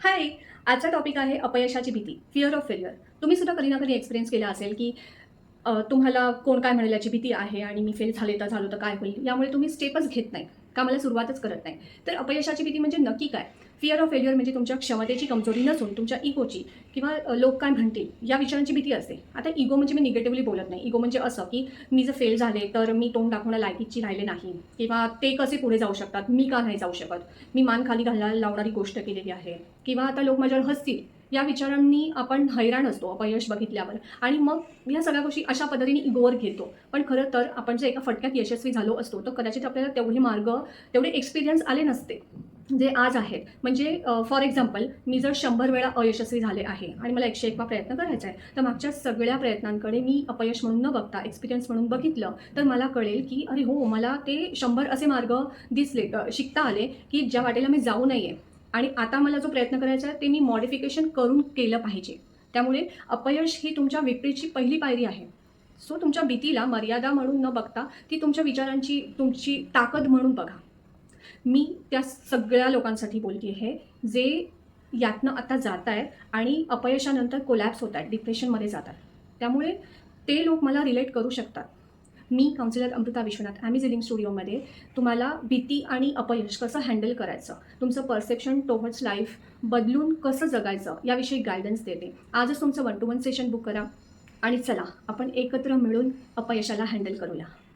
हाय. आजचा टॉपिक आहे अपयशाची भीती, फिअर ऑफ फेल्युअर. तुम्ही सुद्धा कधी ना कधी एक्सपिरियन्स केला असेल, की तुम्हाला कोण काय म्हणेल याची भीती आहे आणि मी फेल झाले तर झालो तर काय होईल? यामुळे तुम्ही स्टेपच घेत नाही. कामाला सुरुवातच करत नाही. तर अपयशाची भीती म्हणजे नक्की काय? फिअर ऑफ फेल्युअर म्हणजे तुमच्या क्षमतेची कमजोरी नसून तुमच्या इगोची किंवा लोक काय म्हणतील या विचारांची भीती असते. आता इगो म्हणजे मी निगेटिव्हली बोलत नाही. इगो म्हणजे असं, की मी जर फेल झाले तर मी तोंड दाखवण्या लायकीची राहिले नाही किंवा ते कसे पुढे जाऊ शकतात, मी का नाही जाऊ शकत? मी मान खाली घालायला लावणारी गोष्ट केलेली आहे किंवा आता लोक माझ्यावर हसतील या विचारांनी आपण हैराण असतो अपयश बघितल्यावर आणि मग या सगळ्या गोष्टी अशा पद्धतीने इगोवर घेतो. पण खरं तर आपण जर एका फटक्यात यशस्वी झालो असतो तर कदाचित आपल्याला तेवढे मार्ग, तेवढे एक्सपिरियन्स आले नसते जे आज आहेत. म्हणजे फॉर एक्झाम्पल मी जर 100 वेळा अयशस्वी झाले आहे आणि मला 101वा प्रयत्न करायचा आहे, तर मागच्या सगळ्या प्रयत्नांकडे मी अपयश म्हणून न बघता एक्सपिरियन्स म्हणून बघितलं, तर मला कळेल की अरे हो, मला ते 100 असे मार्ग दिसले, शिकता आले, की ज्या वाटेला मी जाऊ नये आणि आता मला जो प्रयत्न करायचा आहे ते मी मॉडिफिकेशन करून केलं पाहिजे. त्यामुळे अपयश ही तुमच्या विक्रीची पहिली पायरी आहे. सो तुमच्या भीतीला मर्यादा म्हणून न बघता ती तुमच्या विचारांची तुमची ताकद म्हणून बघा. मी त्या सगळ्या लोकांसाठी बोलते आहे, जे यातनं आता जात आहेत आणि अपयशानंतर कोलॅप्स होत आहेत, डिप्रेशनमध्ये जातात. त्यामुळे ते लोक मला रिलेट करू शकतात. मी काउन्सिलर अमृता विश्वनाथ ॲमी झिलिंग स्टुडिओमध्ये तुम्हाला भीती आणि अपयश कसं हँडल करायचं, तुमचं परसेप्शन टुवर्ड्स लाईफ बदलून कसं जगायचं याविषयी गाईडन्स देते. आजच तुमचं 1 to 1 सेशन बुक करा आणि चला आपण एकत्र मिळून अपयशाला हँडल करूया.